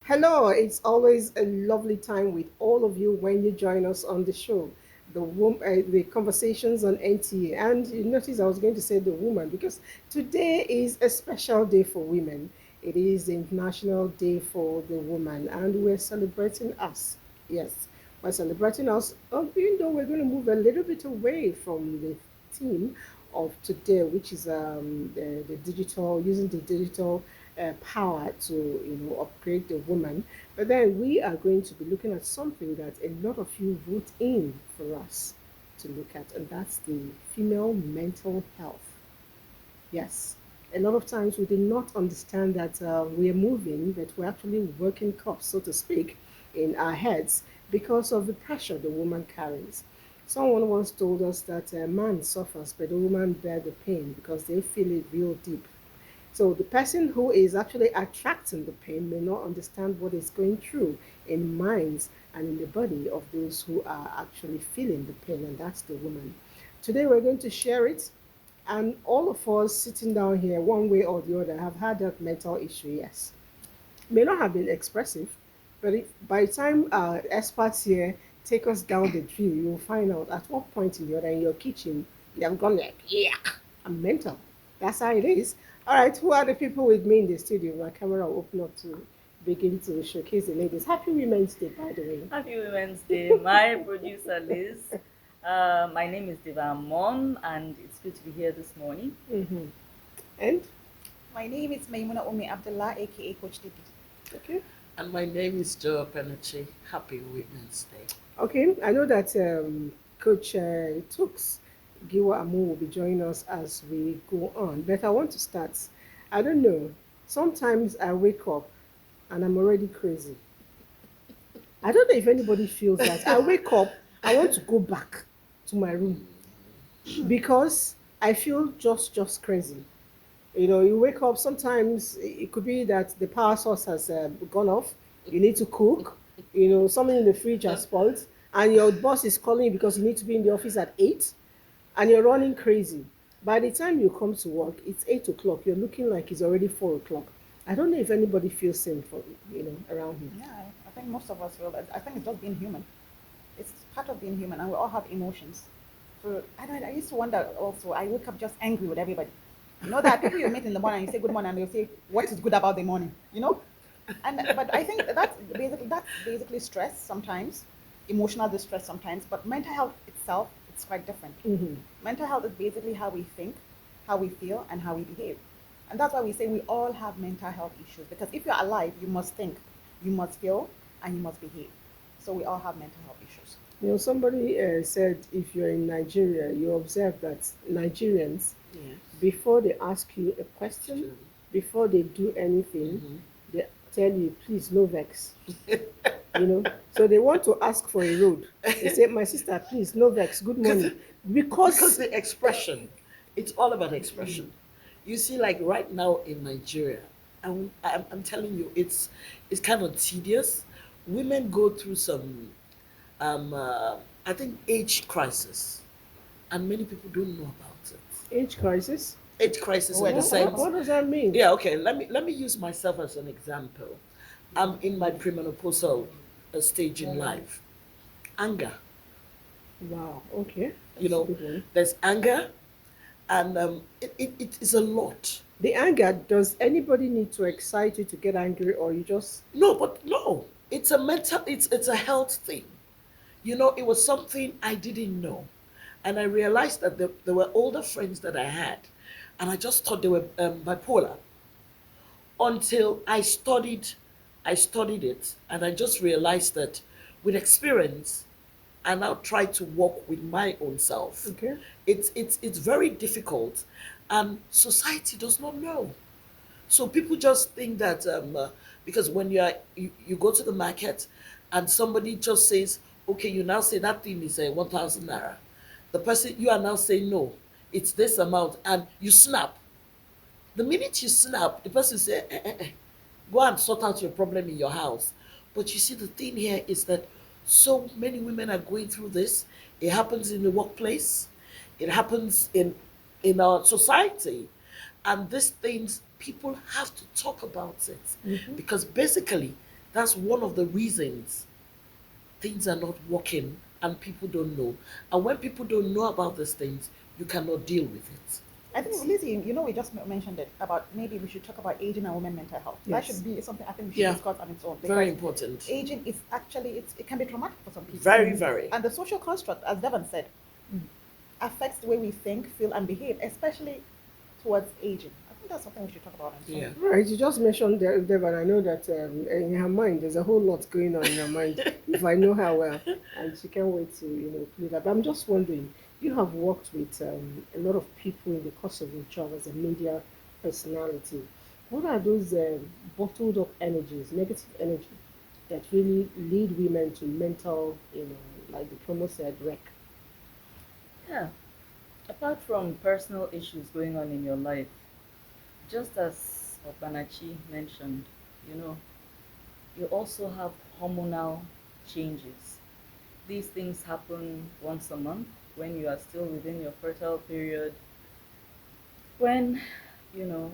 Hello, it's always a lovely time with all of you when you join us on the show, the conversations on NTA. And you notice I was going to say the woman because today is a special day for women. It is the International Day for the Woman, and we're celebrating us. Yes, we're celebrating us, even though we're going to move a little bit away from the theme of today, which is the digital, using the digital power to upgrade the woman. But then we are going to be looking at something that a lot of you wrote in for us to look at, and that's the female mental health. Yes. A lot of times we do not understand that we are moving, but we're actually working cups, so to speak, in our heads because of the pressure the woman carries. Someone once told us that a man suffers, but the woman bear the pain because they feel it real deep. So the person who is actually attracting the pain may not understand what is going through in minds and in the body of those who are actually feeling the pain, and that's the woman. Today we're going to share it, and all of us sitting down here, one way or the other, have had that mental issue, yes. May not have been expressive, but by the time experts here take us down the drill, you'll find out at what point in the other in your kitchen, you have gone like, yeah, I'm mental. That's how it is. All right, who are the people with me in the studio? My camera will open up to begin to showcase the ladies. Happy Women's Day, by the way. Happy Women's Day. My producer Liz. My name is Deva Mon, and it's good to be here this morning. Mm-hmm. And, My name is Maimuna Umi Abdullah, aka Coach Didi. okay. And my name is Joe Penucci. Happy Women's Day. Okay, I know that Coach Tooks Giwa Amu will be joining us as we go on, but I want to start. I don't know. Sometimes I wake up and I'm already crazy. I don't know if anybody feels that. I wake up, I want to go back to my room because I feel just crazy. You wake up, sometimes it could be that the power source has gone off. You need to cook. Something in the fridge has spoiled, and your boss is calling you because you need to be in the office at 8, and you're running crazy. By the time you come to work, it's 8 o'clock. You're looking like it's already 4 o'clock. I don't know if anybody feels same for around here. Yeah, I think most of us will. I think it's just being human. It's part of being human, and we all have emotions. So I used to wonder also. I wake up just angry with everybody. You know that people you meet in the morning, you say good morning, and they'll say what is good about the morning. And but I think that's basically stress sometimes, emotional distress sometimes. But mental health itself, it's quite different. Mm-hmm. Mental health is basically how we think, how we feel, and how we behave. And that's why we say we all have mental health issues. Because if you're alive, you must think, you must feel, and you must behave. So we all have mental health issues. Somebody said if you're in Nigeria, you observe that Nigerians, Yes. before they ask you a question, True. before they do anything, Mhm. they tell you, please, no vex. So they want to ask for a road. They say, my sister, please, no vex, good Because morning. because Because, the expression, it's all about expression. You see, like right now in Nigeria, and I'm telling you, it's kind of tedious. Women go through some, I think, age crisis, and many people don't know about it. age crisis, Age crisis Oh, I in the don't what sense, know. does that mean? yeah, okay. Let me use myself as an example. I'm in my premenopausal stage in life. Anger, Wow, okay, you that's a know, good one. there's anger, and it is a lot. The anger, does anybody need to excite you to get angry, or you just, No, but no, it's a mental, it's a health thing. It was something I didn't know, and I realized that there were older friends that I had, and I just thought they were bipolar until I studied it, and I just realized that with experience, I now try to work with my own self. okay? It's very difficult, and society does not know. So people just think that because when you go to the market and somebody just says, okay, you now say that thing is 1,000 naira. The person you are now saying no, it's this amount, and you snap. The minute you snap, the person say, go and sort out your problem in your house. But you see, the thing here is that so many women are going through this. It happens in the workplace. It happens in our society, and these things people have to talk about it Mm-hmm. because basically That's one of the reasons things are not working and people don't know. And when people don't know about these things, you cannot deal with it. I think, Lizzie, we just mentioned it about maybe we should talk about aging and women mental health. That Yes. should be something I think we should Yeah. discuss on its own, Very because important. aging is actually it can be traumatic for some people. Very, very. And the social construct, as Devon said, affects the way we think, feel, and behave, especially towards aging. I think that's something we should talk about on its own. Yeah. Right, you just mentioned Devon. I know that in her mind, there's a whole lot going on in her mind. If I know her well, and she can't wait to play that. But I'm just wondering, you have worked with a lot of people in the course of your job as a media personality. What are those bottled up energies, negative energy, that really lead women to mental, like the promo said, wreck? Yeah. Apart from personal issues going on in your life, just as Opanachi mentioned, you know, you also have hormonal changes. These things happen once a month when you are still within your fertile period. When,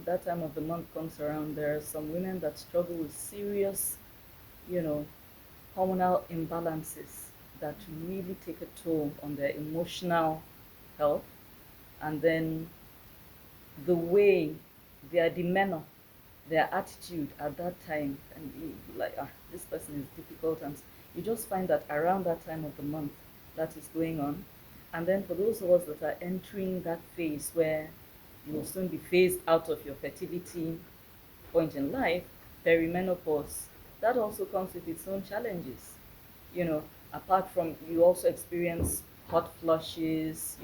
that time of the month comes around, there are some women that struggle with serious, you know, hormonal imbalances that really take a toll on their emotional health, and then the way their demeanor, their attitude at that time can be like, this person is difficult, and you just find that around that time of the month that is going on. And then for those of us that are entering that phase where you will soon be phased out of your fertility point in life, perimenopause, that also comes with its own challenges. You know, apart from, you also experience hot flushes,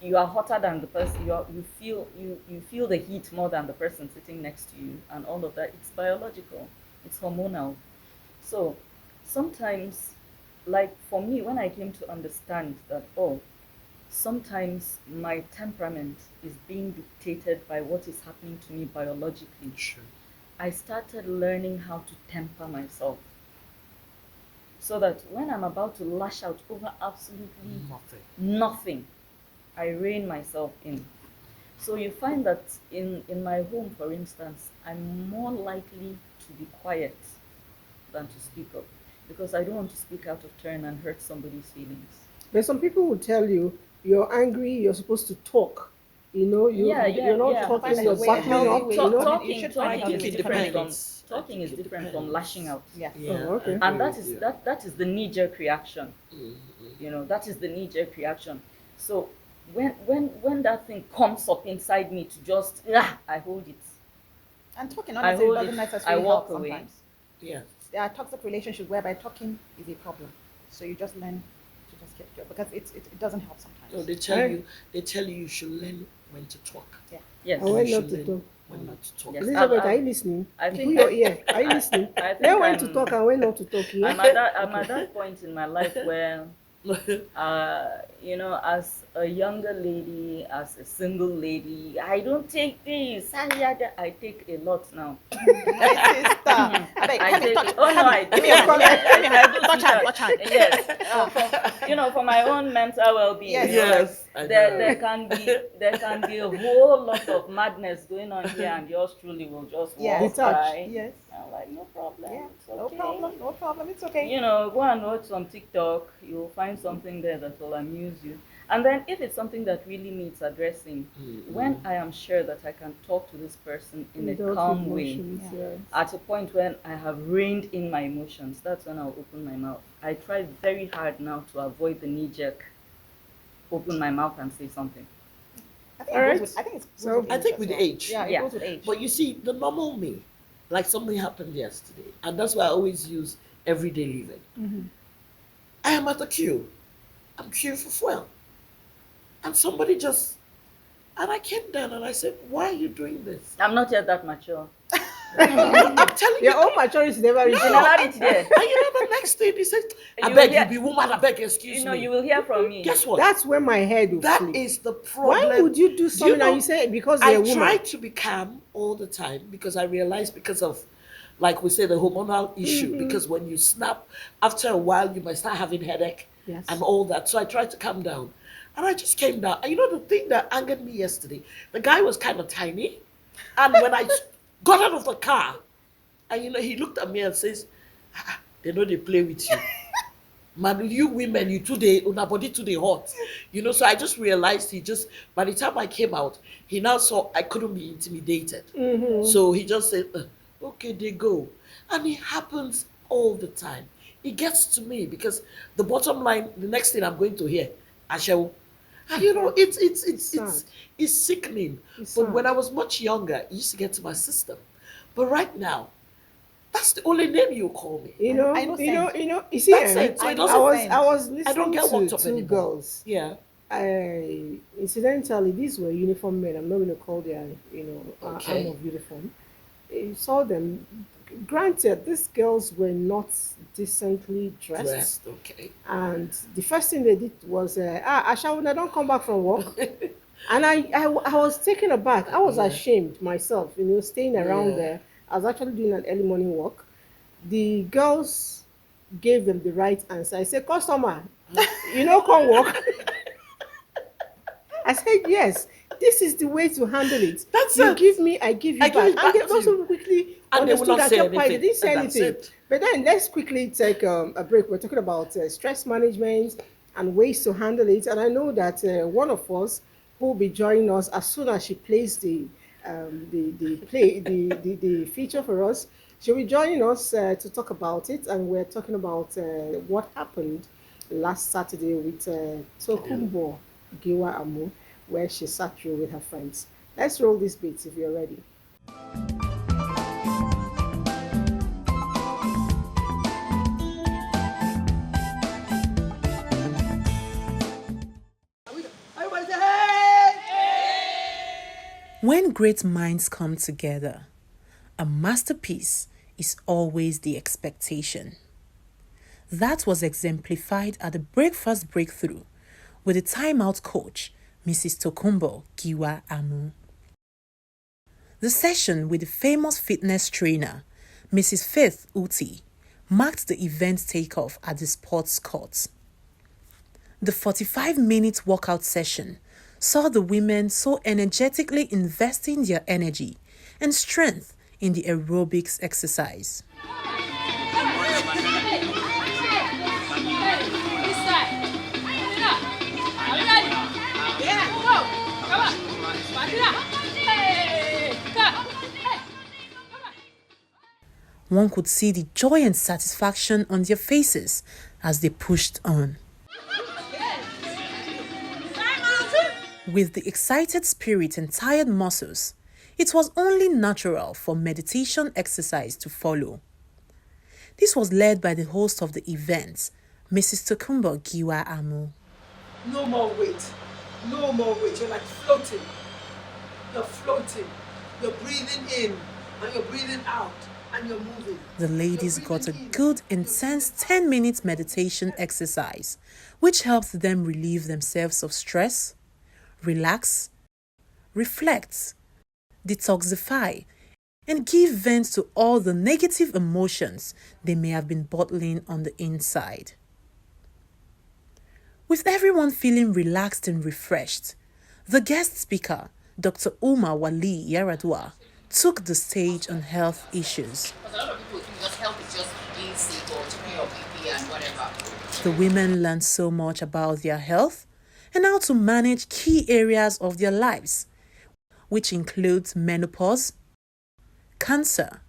you are hotter than the person, you feel the heat more than the person sitting next to you, and all of that. It's biological, it's hormonal. So sometimes, like for me, when I came to understand that, sometimes my temperament is being dictated by what is happening to me biologically, Sure. I started learning how to temper myself, so that when I'm about to lash out over absolutely Nothing. nothing, I rein myself in. So you find that in my home, for instance, I'm more likely to be quiet than to speak up, because I don't want to speak out of turn and hurt somebody's feelings. But some people will tell you, you're angry, you're supposed to talk. Yeah, You're not yeah. talking, Find a you're way, a battling healthy up, way. you know. You should find a Talking healthy is way to different from depends. I talking think is it different from depends. lashing out. Yes. Yeah. Oh, okay. I And agree that with is you. that is the knee jerk reaction. Mhm. That is the knee jerk reaction. So when that thing comes up inside me, to just, I hold it. And talking I honestly hold doesn't it. I necessarily walk help away. sometimes. Yeah. There are toxic relationships whereby talking is a problem. So you just learn to just keep it, because it doesn't help No, sometimes. they tell you you should learn when to talk, Yeah. Yes. And and you when should not to learn talk. when not to talk. Yes. Elizabeth, are you listening? I You put think your ear. Are you listening? I think Learn when to talk and when not to talk, yeah? I'm at that point in my life where, as a younger lady, as a single lady, I don't take this. I take a lot now. My sister. I beg, I come here, take touch. it. Oh no, I do. Give me your collar. Give me I her. do, Touch hand, sweetheart. touch hand. Yes, for my own mental well-being. Yes. Yes, I there know. there can be there can be a whole lot of madness going on here, and yours truly will just Yes. walk Detach. by. Yes. I'm like, no problem. Yeah. It's No okay. problem. No problem. It's okay. Go and watch some TikTok. You'll find something there that will amuse you. And then, if it's something that really needs addressing, when I am sure that I can talk to this person in a Without calm way, emotions, Yeah. yes. at a point when I have reined in my emotions, that's when I'll open my mouth. I try very hard now to avoid the knee jerk, open my mouth and say something. I think All it right. goes with. I think it's. So, I think as with well. age. Yeah, it Yeah. goes with age. But you see, the normal me, like something happened yesterday, and that's why I always use everyday living. I am at the queue. I'm queuing for fuel. And somebody just, and I came down and I said, why are you doing this? I'm not yet that mature. I'm telling Your you. own maturity never reached. You No. never reach there. And the next thing he said, I You beg hear- you, be woman, I beg, excuse me. You will hear from me. Guess what? That's when my head will That flip. is the problem. Why would you do something know, and you say because I you're a woman? try to be calm all the time because I realize because of, like we say, the hormonal issue. Because when you snap, after a while, you might start having headache Yes. and all that. So I try to calm down. And I just came down. And the thing that angered me yesterday, the guy was kind of tiny. And when I got out of the car, And he looked at me and says, they know they play with you. Man, you women, you too they una body too they hot. So I just realized by the time I came out, he now saw I couldn't be intimidated. So he just said, okay, they go. And it happens all the time. It gets to me because the bottom line, the next thing I'm going to hear, I shall. And it's sickening. It's But sad. when I was much younger, it used to get to my system. But right now, that's the only name you call me. I know You see, That's it. So it I doesn't. was I don't listening get worked to up two anymore. girls. Yeah. Incidentally, these were uniform men. I'm not going to call their, Okay. arm of uniform. You saw them. Granted, these girls were not decently dressed, Dressed. Okay. and the first thing they did was, Asha, when I don't come back from work, and I was taken aback. I was Yeah. ashamed myself, staying around Yeah. there. I was actually doing an early morning walk. The girls gave them the right answer. I said, customer, come walk. I said, yes, this is the way to handle it. That's You it. give me, I give you I give back. it back And they to also you. quickly And they will understood not and say kept quiet. They anything. didn't say And that's anything. it. But then let's quickly take a break. We're talking about stress management and ways to handle it. And I know that one of us who will be joining us as soon as she plays the feature for us. She'll be joining us to talk about it, and we're talking about what happened last Saturday with Tokumbo Giwa Amu, where she sat through with her friends. Let's roll this beat if you're ready. Everybody say, hey! When great minds come together, a masterpiece is always the expectation. That was exemplified at the Breakfast Breakthrough with the timeout coach, Mrs. Tokumbo Giwa Amu. The session with the famous fitness trainer, Mrs. Faith Uti, marked the event takeoff at the sports court. The 45-minute workout session saw the women so energetically investing their energy and strength in the aerobics exercise. One could see the joy and satisfaction on their faces as they pushed on. With the excited spirit and tired muscles, it was only natural for meditation exercise to follow. This was led by the host of the event, Mrs. Tokumbo Giwa Amu. No more weight. No more weight. You're like floating. You're floating. You're breathing in and you're breathing out and you're moving. The ladies You're got a breathing in. good, intense 10-minute meditation exercise, which helped them relieve themselves of stress, relax, reflect, detoxify, and give vent to all the negative emotions they may have been bottling on the inside. With everyone feeling relaxed and refreshed, the guest speaker, Dr. Uma Wali Yaradua, took the stage on health issues. Because a lot of people think just health is just being sick or checking your BP and whatever. The women learned so much about their health and how to manage key areas of their lives, which includes menopause, cancer,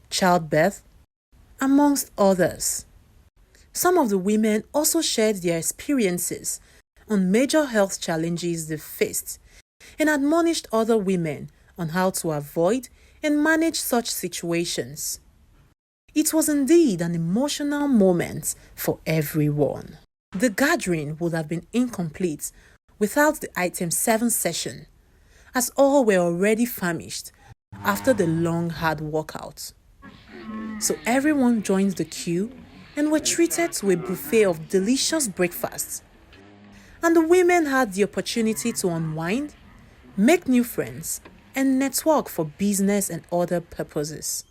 childbirth, amongst others. Some of the women also shared their experiences on major health challenges they faced and admonished other women on how to avoid and manage such situations. It was indeed an emotional moment for everyone. The gathering would have been incomplete without the Item 7 session, as all were already famished after the long hard workout. So everyone joined the queue and were treated to a buffet of delicious breakfasts. And the women had the opportunity to unwind, make new friends, and network for business and other purposes.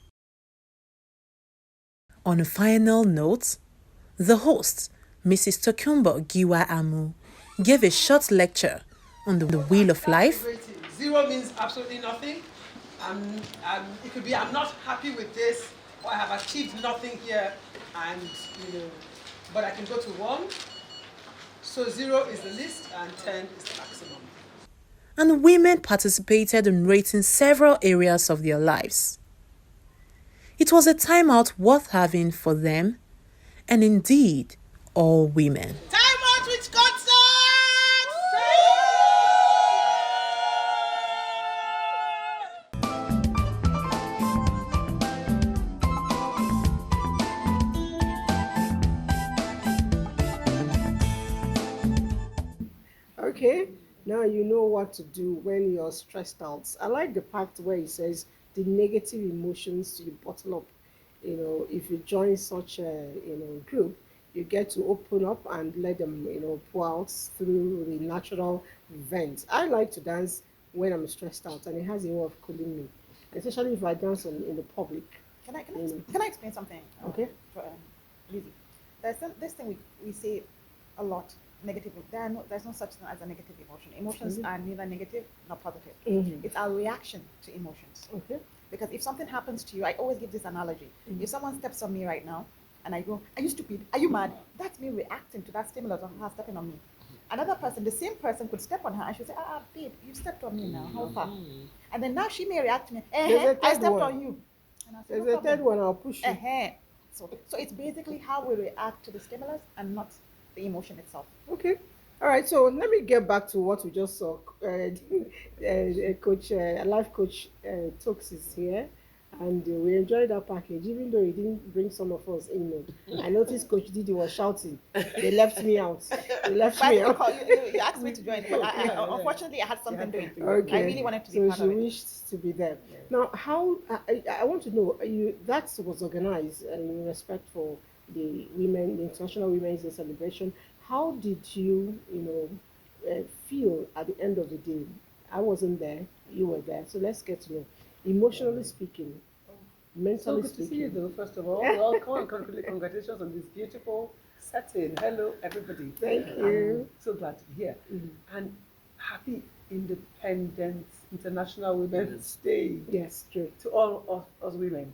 On a final note, the host, Mrs. Tokumbo Giwa Amu, gave a short lecture on the wheel of life, 0 means absolutely nothing. It could be I'm not happy with this, or I have achieved nothing here, and but I can go to 1. So 0 is the least, and 10 is the maximum. And women participated in rating several areas of their lives. It was a time out worth having for them, and indeed, all women. Time out with concert! Okay, now you know what to do when you're stressed out. I like the part where it says the negative emotions you bottle up. If you join such a group, you get to open up and let them pour out through the natural vent. I like to dance when I'm stressed out, and it has a way of cooling me, especially if I dance in the public. Can I explain something? Okay. For, Lizzie, this thing we say a lot. Negative. There's no such thing as a negative emotion. Emotions are neither negative nor positive. It's our reaction to emotions. Okay. Because if something happens to you, I always give this analogy. If someone steps on me right now, and I go, "Are you stupid? Are you mad?" That's me reacting to that stimulus of her stepping on me. Another person, the same person, could step on her and she'll say, babe, you stepped on me now. How far? And then now she may react to me, I stepped on you. And I'll say, There's no a third problem. one. I'll push you. So it's basically how we react to the stimulus and not the emotion itself. Okay. All right. So let me get back to what we just saw. Coach, life coach Tokes is here, and we enjoyed that package, even though he didn't bring some of us in. I noticed Coach Didi was shouting. They left me out. They left But I me think out. you asked me to join, but unfortunately I had something doing. Okay. I really wanted to be So part she of it. wished to be there. Now, how I want to know that was organized in respect for the women, the International Women's Day celebration. How did feel at the end of the day? I wasn't there. You were there. So let's get to know. Emotionally speaking, So mentally good to see you, speaking. though, first of all. Welcome and congratulations on this beautiful setting. Hello, everybody. Thank you. I'm so glad to be here. Mhm. And happy Independence International Women's Day Yes, true. to all of us women.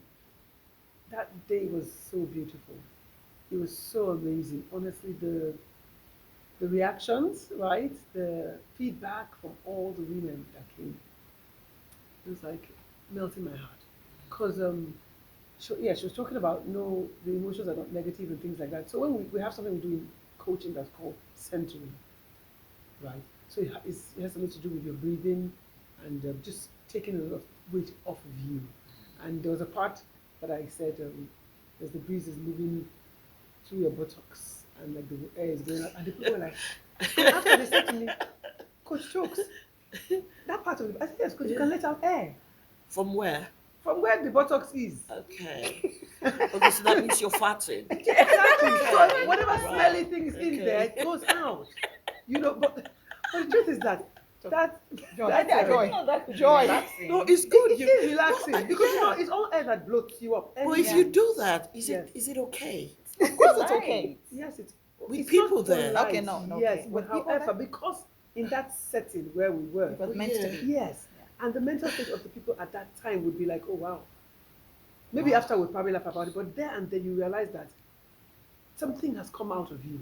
That day was so beautiful. It was so amazing. Honestly, the reactions, right? The feedback from all the women that came. It was like melting my heart. Because she was talking about no, the emotions are not negative and things like that. So when we have something we do in coaching that's called centering, right? So it has something to do with your breathing and just taking a lot of weight off of you. And there was a part that I said, there's the breeze is moving through your buttocks and like the air is going up. And the people were like, and after they said to me, Coach Chokes, that part of it, I said, yes, because you can let out air From where? from where the buttocks is. Okay. Okay, so that means you're farting. Exactly. So Okay. whatever Right. smelly thing is in Okay. there, it goes out. But the truth is that Joy. that Joy. No, that could be Joy. relaxing. No, it's good. it is relaxing because yeah. it's all air that bloats you up. But if Yeah. you do that, is Yes. it okay? Of course it's okay. Yes, it's With it's people not there. polite, Okay, no, yes, okay. but With people however, there? because in that setting where we were, It was Oh, meant to yeah. be. yes, and the mental state of the people at that time would be like, oh wow. Maybe Wow. after we probably laugh about it, but there and then you realize that something has come out of you.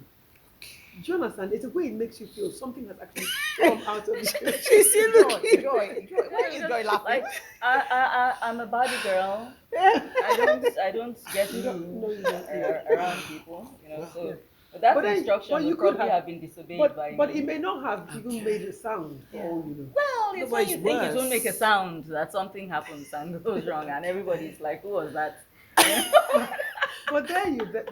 Do you understand? It's a way it makes you feel something has actually come out of you. She's in Joy. Where is Joy laughing? Like I'm a body girl. I don't get You don't- no, you don't. around people, So Yeah. that But then- instruction but you would could probably have- have been disobeyed by But me. it may not have even made a sound for all you know. Well, No, it's but when it's you think it won't make a worse. sound that something happens and goes wrong, and everybody's like, "Who was that?" But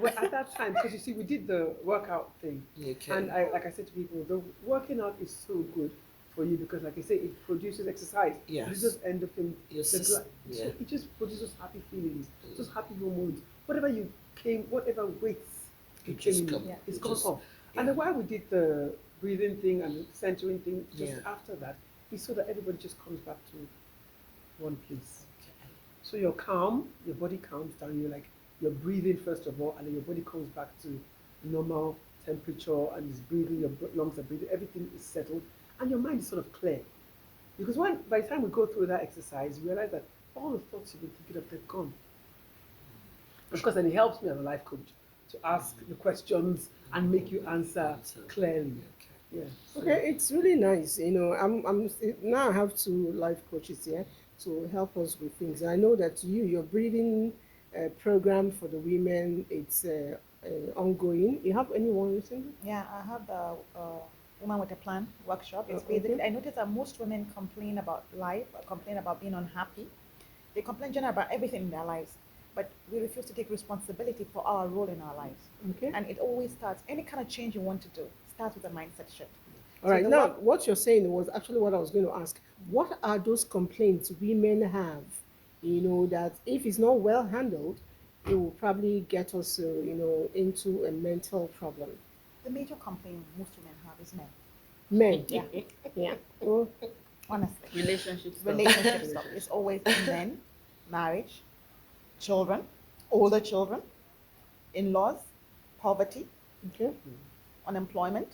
well, at that time, because you see, we did the workout thing, Okay. and like I said to people, the working out is so good for you because, like I say, it produces exercise. Yes. It produces endorphin. Your So yeah. it just produces happy feelings, just happy hormones. Whatever weights you It just came in, come- it's it gone just- off. yeah. And then while we did the breathing thing and the centering thing, just Yeah. after that, we saw that everybody just comes back to one place. So you're calm, your body calms down, you're breathing first of all, and then your body comes back to normal temperature and is breathing, your lungs are breathing, everything is settled, and your mind is sort of clear. Because by the time we go through that exercise, we realize that all the thoughts you've been thinking of, they're gone. Of course, and it helps me as a life coach to ask the questions and make you answer clearly. Yeah. Okay, it's really nice. I'm now I have two life coaches here to help us with things. I know that your breathing program for the women, it's ongoing. You have anyone recently? Yeah, I have the Woman with a Plan workshop. It's Okay. basically, I noticed that most women complain about life, complain about being unhappy. They complain generally about everything in their lives, but we refuse to take responsibility for our role in our lives. Okay. And it always starts, any kind of change you want to do, starts with a mindset shift. All So right. the Now, work, what you're saying was actually what I was going to ask. What are those complaints women have? That if it's not well handled, it will probably get us, into a mental problem. the major complaint most women have is men. Men. Yeah, Yeah. Oh, honestly. Relationship stuff. Relationship stuff. It's always men, marriage, children, older children, in-laws, poverty, okay. unemployment.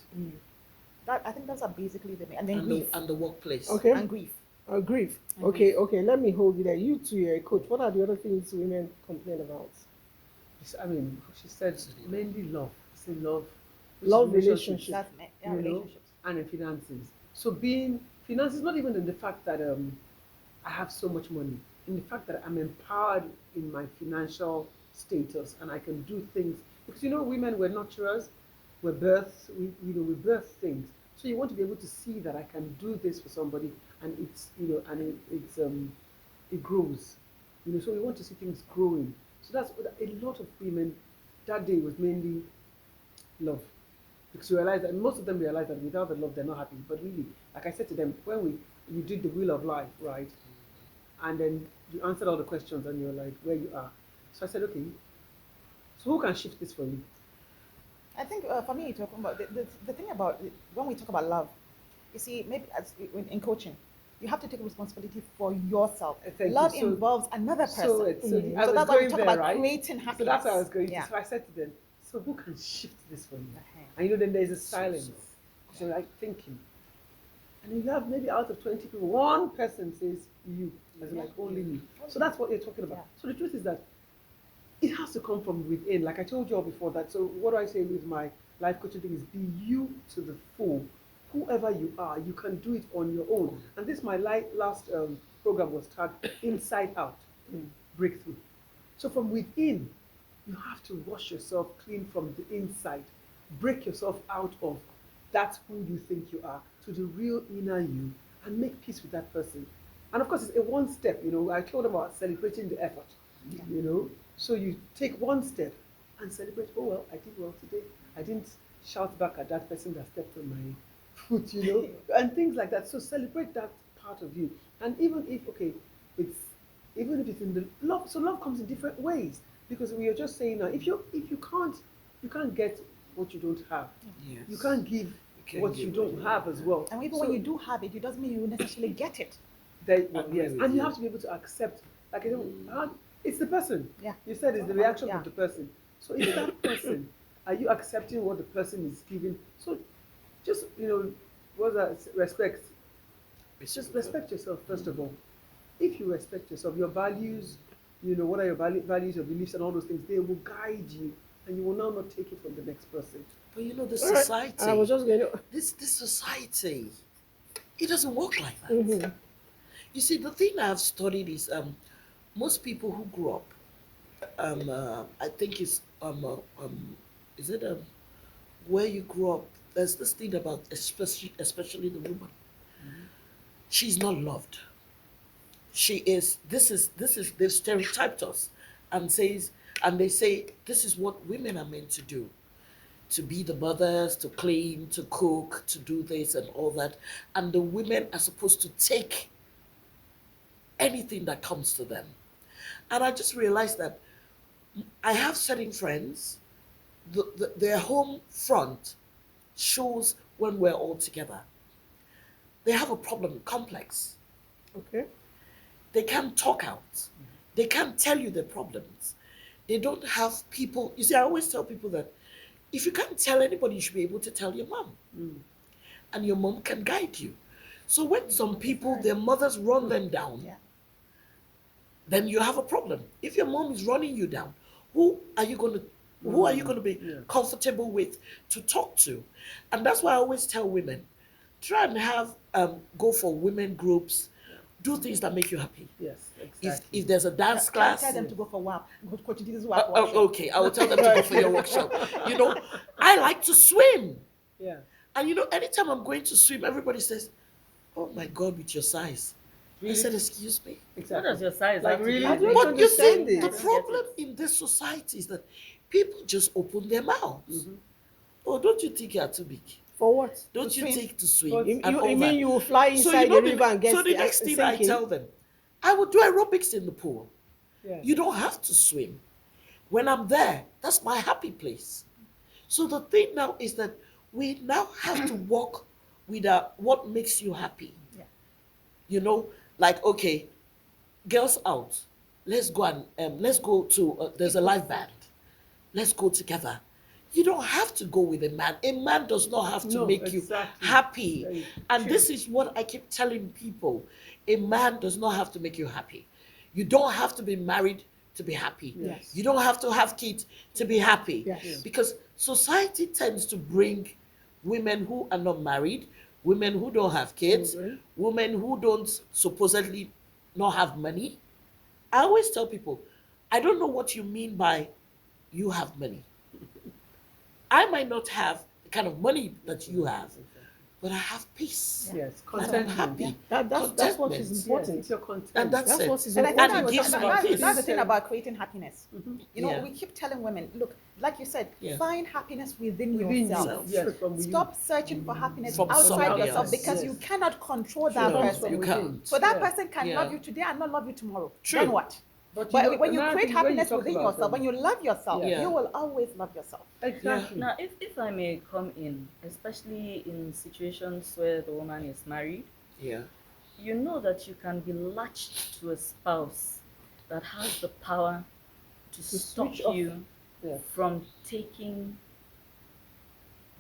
That, I think those are basically the main, and then And grief the workplace. Okay. and grief. Grief. And Okay. grief. Okay. Let me hold you there. You two, you're a coach. What are the other things women complain about? I mean, she said mainly love. Say love, which is Love, relationships, relationship. That's yeah, you know, relationships. and in finances. So being finances, not even in the fact that I have so much money, in the fact that I'm empowered in my financial status and I can do things because women were nurturers, we're births, we birth things. So you want to be able to see that I can do this for somebody and it grows. So we want to see things growing. So that's what a lot of women that day was mainly love. Because you realize that most of them realize that without the love they're not happy. But really, like I said to them, when we did the wheel of life, right? And then you answered all the questions and you're like where you are. So I said, okay, so who can shift this for you? I think for me, talking about the thing about when we talk about love, you see, maybe as in coaching, you have to take responsibility for yourself. Thank Love you. So, involves another so, person. it, so Mhm. I So was that's why we going talk there, about right? creating So that's happiness. how I was going Yeah. to. So I said to them, so who can shift this for you? Uh-huh. And then there's a silence. So you're like thinking. And you have maybe out of 20 people, one person says you, as in Yeah. like only me. So Only that's what you're talking about. Yeah. So the truth is that it has to come from within. Like I told you all before that. So what do I say with my life coaching thing is be you to the full. Whoever you are, you can do it on your own. And this my last program was tagged Inside Out Breakthrough. So from within, you have to wash yourself clean from the inside. Break yourself out of that's who you think you are to the real inner you and make peace with that person. And of course, it's a one step. I told about celebrating the effort. So you take one step and celebrate. Oh well, I did well today. I didn't shout back at that person that stepped on my foot. And things like that. So celebrate that part of you. And even if it's even if it's in the love, so love comes in different ways because we are just saying now, if you can't get what you don't have. Yes. You can't give what you don't have as well. And even So when you do have it, it doesn't mean you necessarily get it. yes, with and you you. have to be able to accept. Like it's the person. Yeah. You said it's the Well, reaction yeah. of the person. So it's that person. Are you accepting what the person is giving? So just what that respect. Just respect yourself first of all. If you respect yourself, your values, what are your values, your beliefs, and all those things, they will guide you, and you will now not take it from the next person. But the All right. I was society, just going to. this society, it doesn't work like that. Mhm. You see, the thing I've studied is most people who grew up, I think it's is it where you grew up? There's this thing about especially the woman. She's not loved. She is. This is. They've stereotyped us, and they say this is what women are meant to do. To be the mothers, to clean, to cook, to do this and all that. And the women are supposed to take anything that comes to them. And I just realized that I have certain friends, their home front shows when we're all together. They have a problem, complex. Okay. They can't talk out. They can't tell you their problems. They don't have people. You see, I always tell people that if you can't tell anybody, you should be able to tell your mom. And your mom can guide you. So when some people, their mothers run them down, Yeah. then you have a problem. If your mom is running you down, who are you going to who are you going to be Yeah. comfortable with to talk to? And that's why I always tell women, try and have go for women groups, do things that make you happy. Yes, If exactly. there's a dance class, Tell them to go for WAP. Coach, this is uh, WAP workshop. okay, I will tell them to go for your workshop. I like to swim. Yeah. And anytime I'm going to swim, everybody says, "Oh my God, with your size." I Really? said, "Excuse me." What Exactly. does your size Like have to really? do I with don't it? But you see, understand it. the Don't get problem it. in this society is that people just open their mouths. Mhm. Oh, don't you think you're too big? For what? Don't you swim? think to swim But You, and you, all you that? mean you will fly So inside the river and so get the next thing I sinking? tell them, I will do aerobics in the pool. Yeah. You don't have to swim. When I'm there, that's my happy place. So the thing now is that we now have to work with what makes you happy. Yeah. Like, okay, girls out. Let's go to there's a live band. Let's go together. You don't have to go with a man. A man does not have to No, make you exactly. happy. Very And true. this is what I keep telling people. A man does not have to make you happy. You don't have to be married to be happy. Yes. You don't have to have kids to be happy. Yes. Because society tends to bring women who are not married, women who don't have kids, Children. women who don't supposedly not have money. I always tell people, I don't know what you mean by you have money. I might not have the kind of money that you have, but I have peace. Yes. And I'm Contentment. happy. That's what is Contentment. Yes, important. it's your content. And that's That's it. what is And I think And it gives me peace. that's the thing about creating happiness. Mhm. Yeah. We keep telling women, look, like you said, Yeah. find happiness within Within yourself. you. Yes, from within. Stop searching for happiness From outside somebody yourself else. because Yes. you cannot control It that comes person. from You within. can't. So that Yeah. person can Yeah. love you today and not love you tomorrow. True. Then what? But But when you another create thing, when you happiness talk within about yourself, when you love yourself, Yeah. you will always love yourself. Exactly. Now, if I may come in, especially in situations where the woman is married, Yeah. you know that you can be latched to a spouse that has the power to stop switch off. you Yeah. from taking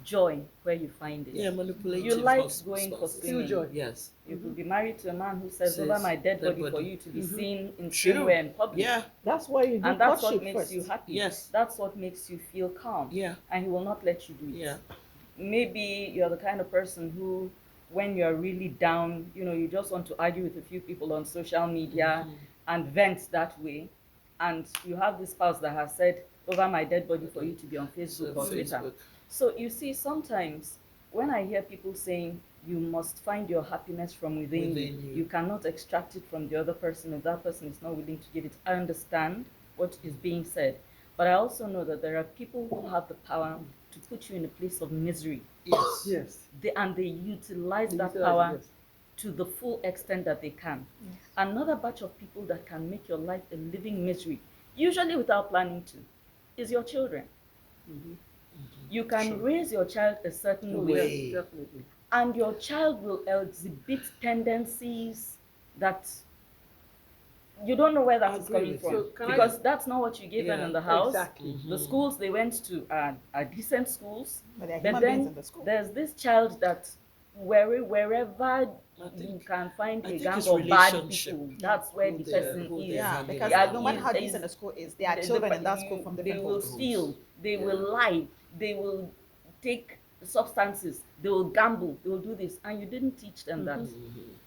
joy where you find it. Yeah, manipulative. You like hus- going for spouses. Still swimming. joy. Yes. You could be married to a man who says, over Says my dead dead body for body. you to be Mhm. seen in True. somewhere in public. Yeah. That's why you do And that's courtship what makes first. you happy. Yes. That's what makes you feel calm. Yeah. And he will not let you do it. Yeah. Maybe you're the kind of person who, when you're really down, you just want to argue with a few people on social media and vent that way. And you have this spouse that has said, over my dead body for you to be on Facebook or Twitter. Facebook. So you see, sometimes when I hear people saying you must find your happiness from within Within you. you cannot extract it from the other person if that person is not willing to give it. I understand what is being said, but I also know that there are people who have the power to put you in a place of misery, Yes. Yes. and they utilize They that utilize it, power yes. to the full extent that they can. Another batch of people that can make your life a living misery, usually without planning to, is your children. Mhm. You can True. raise your child a certain Oh, way, Way. yes, definitely. and your child will exhibit tendencies that you don't know where that I is agree coming with from, you. So can I- because that's not what you gave them Yeah. in the house. Exactly. The schools they went to are decent schools, But they're but human beings then in the school. there's this child that wherever I you think- can find I a think gang it's of bad relationship. people, that's where Who the they- person who is. they Yeah, hang because Yeah, no matter how is- decent the school is, there are the- children in that you- school from they different will homes. steal, they Yeah. will lie, they will take substances, they will gamble, they will do this, and you didn't teach them that.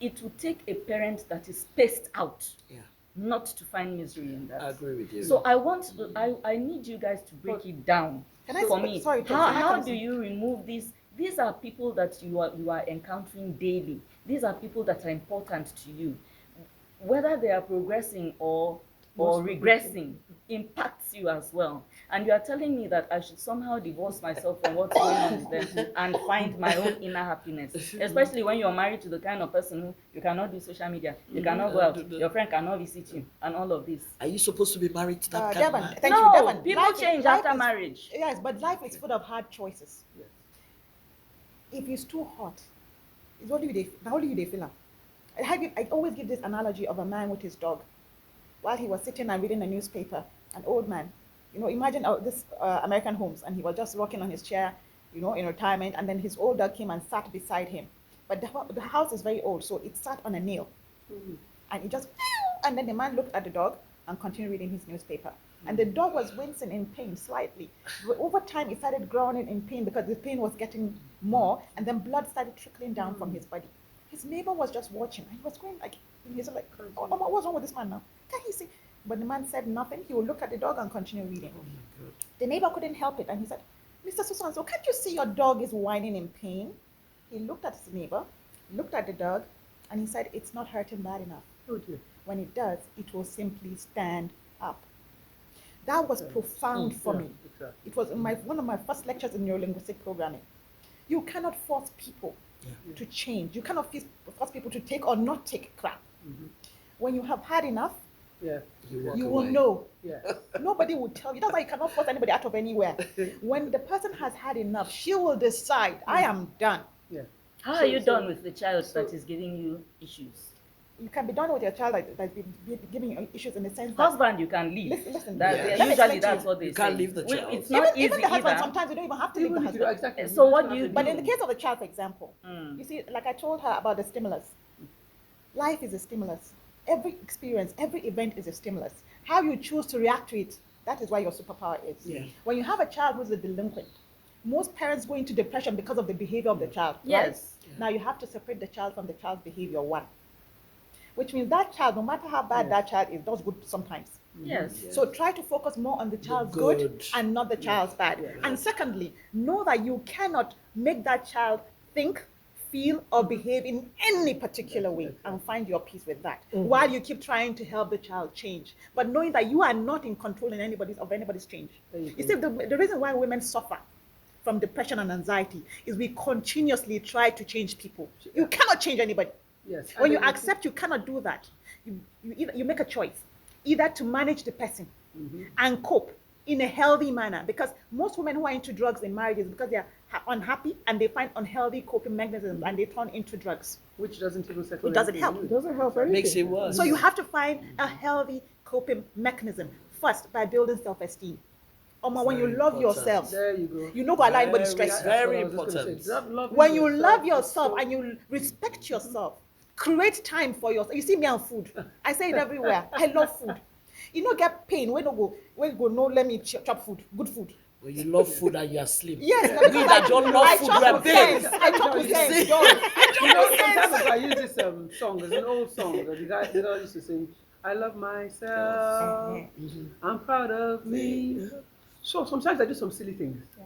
It will take a parent that is spaced out Yeah. not to find misery in that. I agree with you. So I need you guys to break it down Can I for sp- me. sorry, how can I how come do in? you remove these? These are people that you are encountering daily. These are people that are important to you. Whether they are progressing or Most regressing impacts you as well. And you are telling me that I should somehow divorce myself from what's going on with them and find my own inner happiness. Especially when you're married to the kind of person who you cannot do social media, you cannot go out, your friend cannot visit you, and all of this. Are you supposed to be married to that kind of Devon, man? thank No, you, Devon. people change life after is- marriage. Yes, but life is full of hard choices. Yes. If it's too hot, it's only you they, now only you they feel am. I always give this analogy of a man with his dog. While he was sitting and reading a newspaper, an old man, imagine this American homes, and he was just rocking on his chair, in retirement, and then his old dog came and sat beside him. But the house is very old, so it sat on a nail. And it just, and then the man looked at the dog and continued reading his newspaper. And the dog was wincing in pain slightly. But over time, it started growling in pain because the pain was getting more, and then blood started trickling down from his body. His neighbor was just watching, and he was going like, he's like, oh, Mama, what's wrong with this man now? Can he see? But the man said nothing. He would look at the dog and continue reading. The neighbor couldn't help it, and he said, Mr. So-and-so, can't you see your dog is whining in pain? He looked at his neighbor, looked at the dog, and he said, it's not hurting bad enough. Oh dear. When it does, it will simply stand up. That was profound for me. Exactly. It was one of my first lectures in neurolinguistic programming. You cannot force people to change. You cannot force people to take or not take crap. When you have had enough, Yeah. you will know. Yeah. Nobody will tell you. That's why you cannot force anybody out of anywhere. When the person has had enough, she will decide, I am done. Yeah. How are you done with the child that is giving you issues? You can be done with your child that's been giving you issues in the sense that Husband, you can leave. Listen, That, Yeah. let me usually explain to that's you. what they You say. can't leave the Well, child. it's not easy even the husband, either. sometimes you don't even have to leave Even the if you do husband. exactly. So what do you But in the do? case of the child, for example, you see, like I told her about the stimulus, life is a stimulus. Every experience, every event is a stimulus. How you choose to react to it, that is why your superpower is. Yeah. When you have a child who's a delinquent, most parents go into depression because of the behavior of the child. Yes. Right? Now you have to separate the child from the child's behavior, one. Which means that child, no matter how bad that child is, does good sometimes. Yes. So try to focus more on the child's good. good and not the child's bad. And secondly, know that you cannot make that child think, feel, or behave in any particular way, and find your peace with that while you keep trying to help the child change. But knowing that you are not in control in anybody's change. You see, the reason why women suffer from depression and anxiety is we continuously try to change people. You cannot change anybody. Yes. When And you then accept you cannot do that, you make a choice, either to manage the person and cope in a healthy manner. Because most women who are into drugs in marriages because they are unhappy and they find unhealthy coping mechanisms and they turn into drugs. which doesn't even settle. It doesn't anything help. anyway. It doesn't help anything. Makes it worse. So you have to find a healthy coping mechanism first by building self-esteem. When you Very love important. yourself, There you go. you know go allow anybody stress you. That's what I Very was just gonna important. say. Loving When you love is yourself so- and you respect yourself, create time for yourself. You see me and food. I say it everywhere. I love food. You know, get pain when you go no let me chop food, good food. When you love food and you are slim. Yes, We that don't love food, we are big. I chop with You sense, see? Joy. You know, sometimes I use this song. There's an old song that the guy used to sing. I love myself. I'm proud of me. So sometimes I do some silly things. Yeah.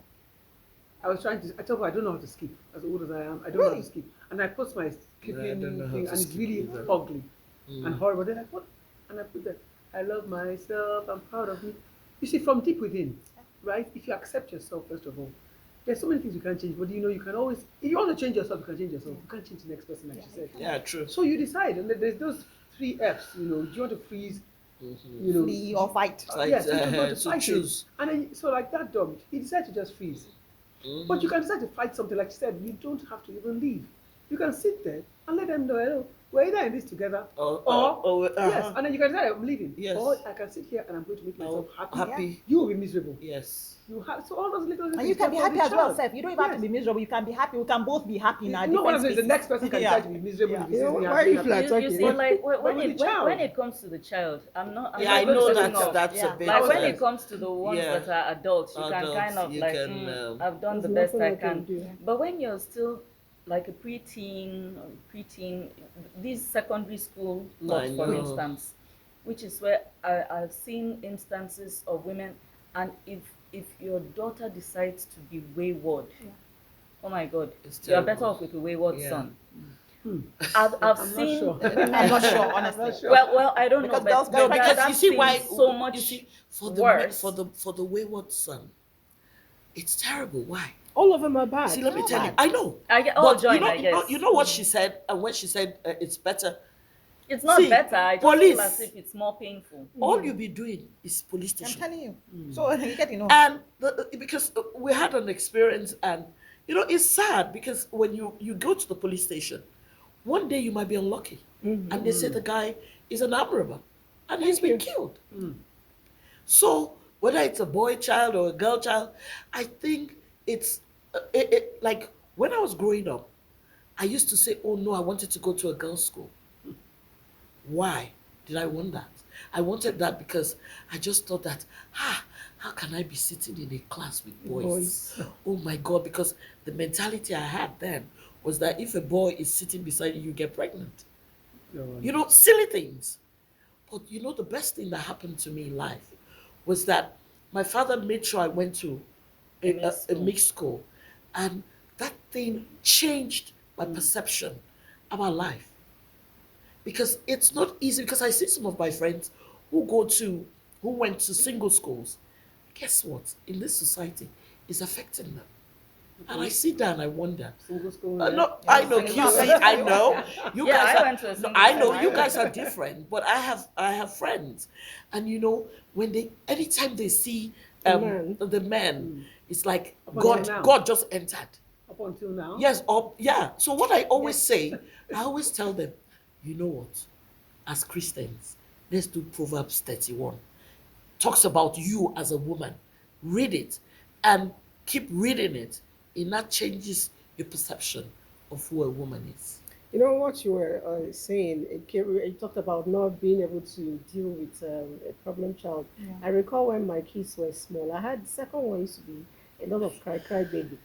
I tell her I don't know how to skip. As old as I am, I don't know how Really? to skip. And I post my skipping don't know how thing, to and it's skip really either. ugly and horrible. They're like, what? And I put that. I love myself. I'm proud of me. You see, from deep within, right? If you accept yourself, first of all, there's so many things you can't change, but you know you can always. If you want to change yourself, you can change yourself. You can't change the next person, like you said. Yeah, true. So you decide, and there's those 3 F's. You know, do you want to freeze? You know, Flee or fight. Like, yes, you can go to so fight choose. it. And then, so like that dog, he decided to just freeze. But you can decide to fight something, like you said, you don't have to even leave. You can sit there and let them know, hello, we're either in this together, yes, and then you can decide I'm leaving. Yes. Or I can sit here and I'm going to make myself happy. Happy. You will be miserable. Yes. You have so all those little And things you can be come from happy the as well, child. Seth. You don't even have to be miserable. You can be happy. We can both be happy now. No one says the next person can decide to be miserable if he You know, sees me why happy. you feel like You talking? see, like But with the child. when it comes to the child, I'm not Yeah, I going know to that's enough. that's Yeah. a big. Like when Outside. it comes to the ones Yeah. that are adults, you can Adults, kind of you like, can, I've done the There's best nothing I I can can. do. But when you're still like a preteen, these secondary school lot, I for know. instance, which is where I've seen instances of women, and if your daughter decides to be wayward, oh my God, It's you're terrible. better off with a wayward Yeah. son. Hmm. I've I'm not seen. sure. I'm not sure, honestly. I'm not sure. Well, I don't Because know, girls- but girls- that- Because that you see seems why so much you see worse. for the wayward son, it's terrible. Why? All of them are bad. See, let me All tell you. bad. I know. I get all But join, you know, I guess. you know what she said, and when she said it's better, It's not See, better. I just police- feel as if it's more painful. all you be doing is police I'm station. telling you. So you get to know. And because we had an experience, and you know, it's sad because when you go to the police station, one day you might be unlucky, and they say the guy is an armed robber, and he's been killed. So whether it's a boy child or a girl child, I think it's like when I was growing up, I used to say, oh no, I wanted to go to a girls' school. Why did I want that? I wanted that because I just thought that, how can I be sitting in a class with boys? Boys. Oh my God, because the mentality I had then was that if a boy is sitting beside you, you get pregnant. You know, silly things. But you know, the best thing that happened to me in life was that my father made sure I went to A mixed a school. mixed school. And that thing changed my perception about life. Because it's not easy, because I see some of my friends who went to single schools. Guess what? In this society, it's affecting them. And I sit down and I wonder. Single school, yeah. No, Yeah, I it's know it's not QC. affecting I you. know Yeah. you Yeah, guys I are. went to a No, single I school. know you I guys are different, but I have friends, and you know when they anytime they see A man. the men, it's like Up until now. God just entered. Up until now. Yes, yeah. So what I always Yes. say, I always tell them, you know what? As Christians, let's do Proverbs 31. Talks about you as a woman. Read it and keep reading it. And that changes your perception of who a woman is. You know what you were saying? You talked about not being able to deal with a problem child. Yeah. I recall when my kids were small. I had the second one used to be a lot of cry baby,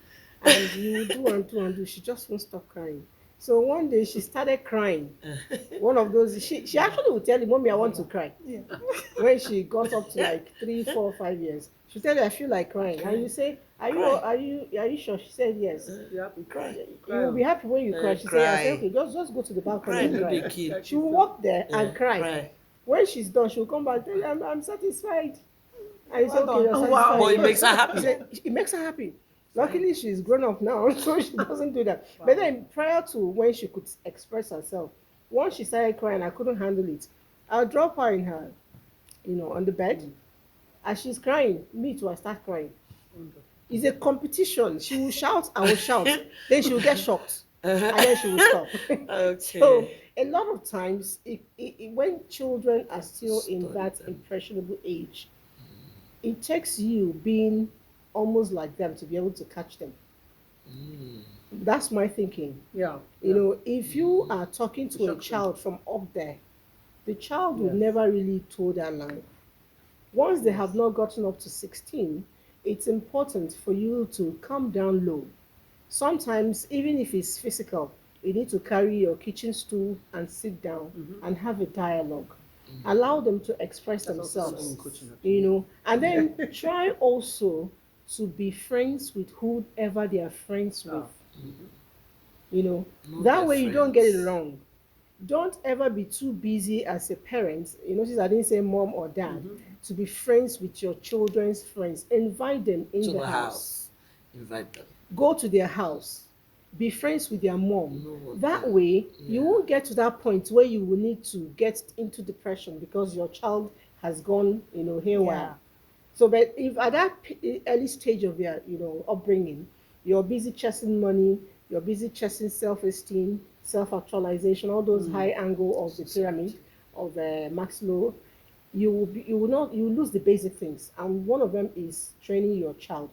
and you do and do and do. She just won't stop crying. So one day she started crying. One of those. She actually would tell you, "Mommy, I want to cry." Yeah. When she got up to like 3, 4, 5 years, she tell you, "I feel like crying." And you say, Cry. are you sure?" She said, "Yes." You happy? Cry. You will be happy when you cry. She said, I said, Cry. okay, just go to the balcony Cry, and no, cry. they kill. She will walk there and cry. Cry. When she's done, she'll come back and tell you, I'm satisfied. And you say, Well okay, you're done. satisfied. But it Yes. makes her He happy. said, it makes her happy. Luckily, she's grown up now, so she doesn't do that. But then, prior to when she could express herself, once she started crying, I couldn't handle it. I'll drop her in her, on the bed. As she's crying, me too, I start crying. It's a competition. She will shout, I will shout. Then she will get shocked. And then she will stop. So Okay. a lot of times, when children are still in Study that them. impressionable age, it takes you being almost like them to be able to catch them. Mm. That's my thinking. Yeah. If you are talking to a Shock them. child from up there, the child would Yes. never really toe that line. Once they have not gotten up to 16, it's important for you to come down low. Sometimes, even if it's physical, you need to carry your kitchen stool and sit down and have a dialogue. Allow them to express That's also something in themselves, coaching, actually. and then try also to be friends with whoever they are friends with. Know That their way you don't get it friends. wrong. Don't ever be too busy as a parent. You notice I didn't say mom or dad, to be friends with your children's friends. Invite them in To the the house. house. Invite them. Go to their house. Be friends with their mom. Know what That they- way, you yeah. won't get to that point where you will need to get into depression because your child has gone, haywire. Yeah. So, but if at that early stage of their, upbringing, you're busy chasing money, you're busy chasing self-esteem, self-actualization, all those high angle of the pyramid of Maslow, you will lose the basic things, and one of them is training your child.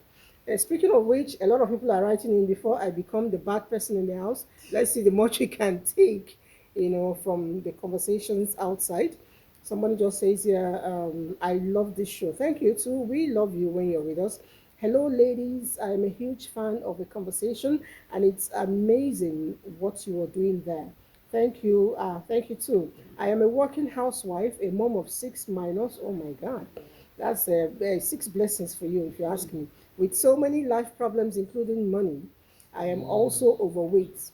Speaking of which, a lot of people are writing in before I become the bad person in the house. Let's see the much we can take, from the conversations outside. Somebody just says here, I love this show. Thank you too. We love you when you're with us. Hello, ladies. I'm a huge fan of the conversation, and it's amazing what you are doing there. Thank you. Thank you too. I am a working housewife, a mom of six minors. Oh my God, that's six blessings for you, if you ask me. With so many life problems, including money, I am also overweight.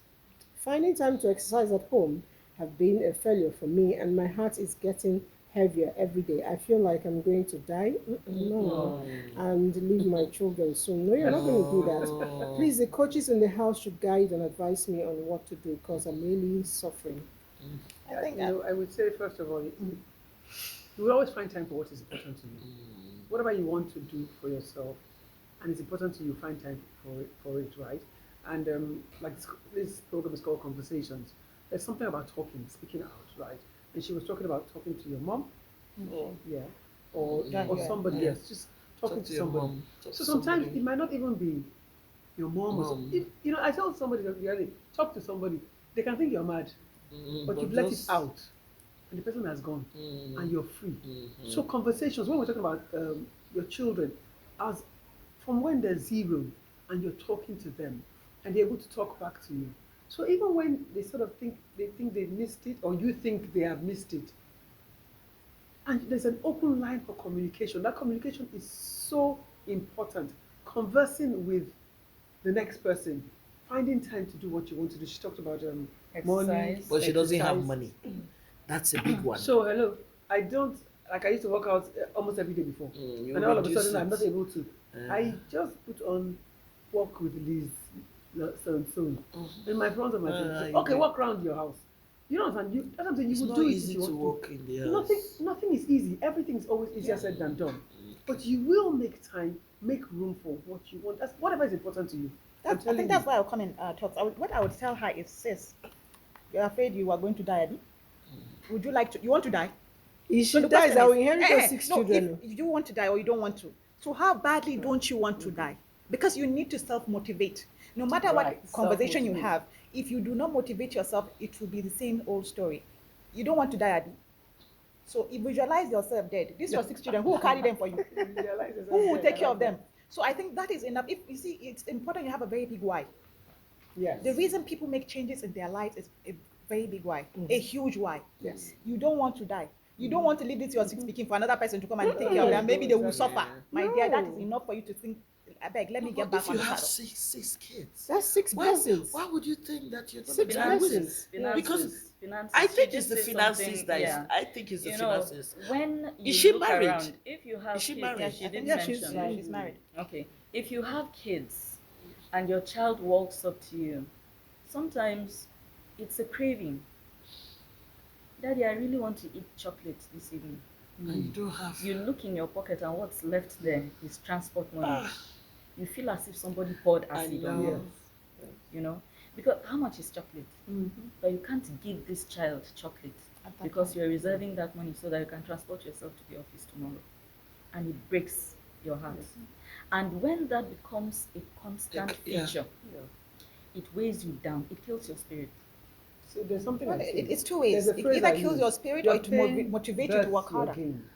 Finding time to exercise at home have been a failure for me, and my heart is getting heavier every day. I feel like I'm going to die. No, and leave my children soon. No, you're not going to do that. Please, the coaches in the house should guide and advise me on what to do because I'm really suffering. I think I would say first of all, you will always find time for what is important to you. Whatever you want to do for yourself, and it's important to you, find time for it, right? And like this program is called Conversations. There's something about talking, speaking out, right? And she was talking about talking to your mom, or Yeah, or yeah, somebody yeah. else, just talking Talk to to your somebody. mom. Talk So to sometimes somebody. it might not even be your mom or something. You know, I told somebody the other day, talk to somebody, they can think you're mad, but you've let it just out, and the person has gone, and you're free. Mhm. So conversations, when we're talking about your children, as from when they're zero, and you're talking to them, and they're able to talk back to you. So even when they sort of think they missed it, or you think they have missed it, and there's an open line for communication. That communication is so important. Conversing with the next person, finding time to do what you want to do. She talked about morning Exercise. But she doesn't have exercise. money. That's a big one. So hello, I don't like I used to work out almost every day before, You and all of a reduce sudden I'm not it. able to. I just put on walk with Liz, so and so, in my front of my face. Say, okay, you- walk around your house. You know what I'm saying? That's what I'm saying. You It's will not do it if easy you to want to. walk in the Nothing, house. nothing is easy. Everything is always easier said than done. But you will make time, make room for what you want. That's whatever is important to you. I'm I telling think you. that's why I'll come in talks. What I would tell her is, sis, you're afraid you are going to die, Abby? Would you like to? You want to die? If So she the dies, question I is, will inherit those six no, if children. you want to die or you don't want to. So how badly don't you want to die? Because you need to self-motivate. No matter what Right, conversation you self-motivate. have, if you do not motivate yourself, it will be the same old story. You don't want to die, Abby. So if visualize yourself dead. These your six children. Who will carry them for you? Realize yourself Who will dead. take I care like of them? that. So I think that is enough. If you see, it's important you have a very big why. Yes. The reason people make changes in their lives is a very big why, a huge why. Yes. You don't want to die. You don't want to leave this your six speaking for another person to come and take care of them. Maybe they will Exactly. suffer. My dear, that is No. enough for you to think, I beg, let No, me but get back if on you the have saddle. six kids, That's six persons. why would you think that you're gonna Six die with it? persons. Because Finances. I She think did it's the say finances something, that is. yeah. I think it's the You know, finances. when Is you she look married? around, if you have Is she kids, yeah, married? she I did think Yeah, she's mention. married. she's married. Okay, if you have kids and your child walks up to you, sometimes it's a craving. Daddy, I really want to eat chocolate this evening. And you don't have. You look in your pocket and what's left there is transport money. Ah, You feel as if somebody poured I acid on know. you, you know? Because how much is chocolate? Mm-hmm. But you can't give this child chocolate At that because point. you're reserving that money so that you can transport yourself to the office tomorrow. And it breaks your heart. And when that becomes a constant Yeah. feature, Yeah. it weighs you down, it kills your spirit. So there's something Well, I say. it's two ways. There's a It phrase either I kills use. your spirit or Your it pain motivates you to work births your harder. gain.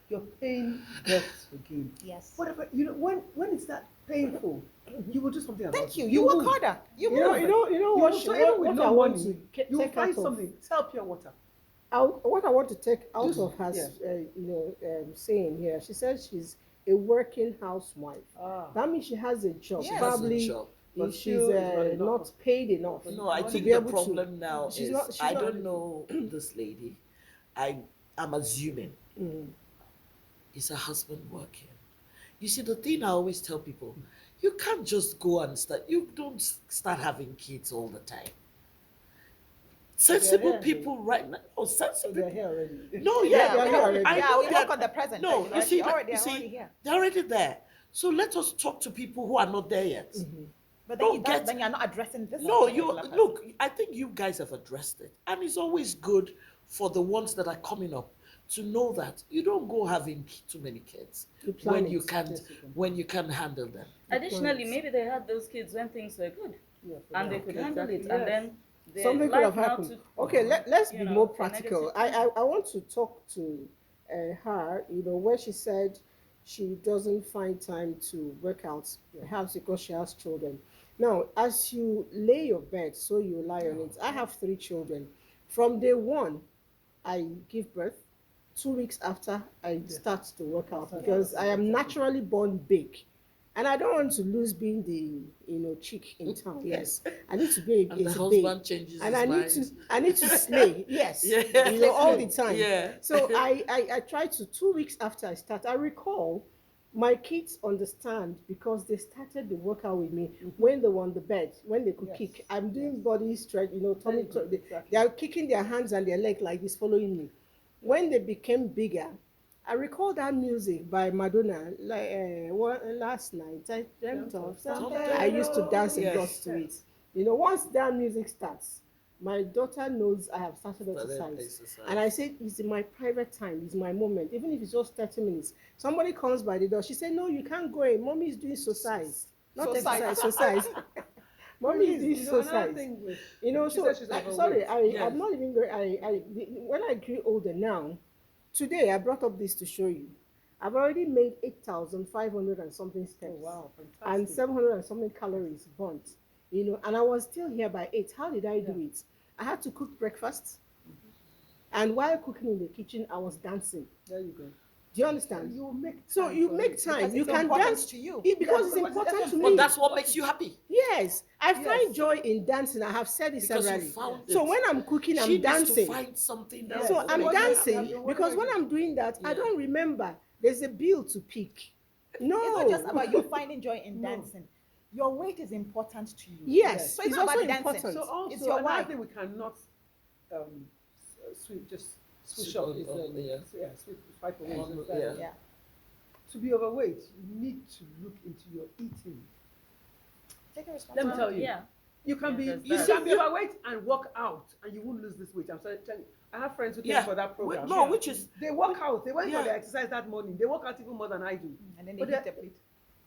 Your pain births your gain. Yes. Whatever when it's that painful, you will do something about Thank it. you. You work move. harder. You You know, move. you know, you know You what, move. she, So even with what no I want money, to you will take find out of something. Sell pure water. what I want to take out of her, Yeah. saying here. She says she's a working housewife. Ah. That means she has a job. She has a Probably job. But if she's still, it's not enough. not paid enough No, I Money to think be the able to. problem now She's is not. She's I not. don't know this lady. I'm assuming it's her husband working. You see, the thing I always tell people, you can't just go and start. You don't start having kids all the time. Sensible here, people right now. Oh, So sensible they're people. here already. No, Yeah, they are here no, already. I Yeah, know we that. work on the present. No, Like, you see, they're already here. they're already there. So let us talk to people who are not there yet. But Don't then you're not addressing this No, you particular person. look. I think you guys have addressed it, and it's always good for the ones that are coming up to know that you don't go having too many kids You plan when you it. can't Yes, you can. when you can handle them. Additionally, plans. maybe they had those kids when things were good Yeah, for and them. they could Okay. handle it, Exactly, and yes. then their Something could have life now happened. took, Okay, let's you be know, more a negative practical. turn. I want to talk to her, where she said she doesn't find time to work out, perhaps because she has children. Now, as you lay your bed, so you lie on it. I have three children. From day one, I give birth. 2 weeks after, I start to work out because I am naturally born big. And I don't want to lose being the chick in town. Yes, I need to be And the a babe, husband changes and his I need to slay. Yes, Yeah. all the time. Yeah. So I try to 2 weeks after I start. I recall my kids understand because they started the workout with me when they were on the bed, when they could kick. I'm doing body stretch, tummy. They are kicking their hands and their leg like this, following me. When they became bigger, I recall that music by Madonna, like last night. I dreamt of something. I used to dance a lot Yes. to it. Once that music starts, my daughter knows I have started exercise. And I said, it's in my private time, it's my moment, even if it's just 30 minutes. Somebody comes by the door, she said, no, you can't go in. Mommy is doing exercise. not So size. exercise, so size. Mommy Please, is so another size. thing with, You know, she so said she's sorry, overweight. I'm Yes. not even going. When I grew older now, today I brought up this to show you. I've already made 8,500 and something Oh, steps, wow, and fantastic. 700 and something calories burnt. You know, and I was still here by 8. How did I do Yeah. it? I had to cook breakfast, and while cooking in the kitchen, I was dancing. There you go. Do you So understand? you make So time you for make it. time. Because You it's can important dance to you. because it's because important to But me. that's what makes you happy. Yes, I find Yes. joy in dancing. I have said it Because you severally. found So it. when I'm cooking, She I'm needs to dancing. find something that Yes. So will So I'm make what her do you dancing have? happy. What do because I when do? I'm doing that, I Yeah. don't remember there's a bill to pick. It's not just No. about you finding joy in No. dancing. Your weight is important to you. Yes, So it's it's not also about the dancing. important. So It's also your another why. thing we cannot just switch Sweep off on- is on, yeah. swipe away. On, is that, yeah. Yeah. To be overweight, you need to look into your eating. Taking Let me responsibility. tell you. Yeah. You can Yeah, be there's you that. can be overweight and work out and you won't lose this weight. I'm sorry, telling you. I have friends who came Yeah. for that program. No, which is They work out. They went for Yeah. their exercise that morning. They work out even more than I do. And then they But hit they- the plate.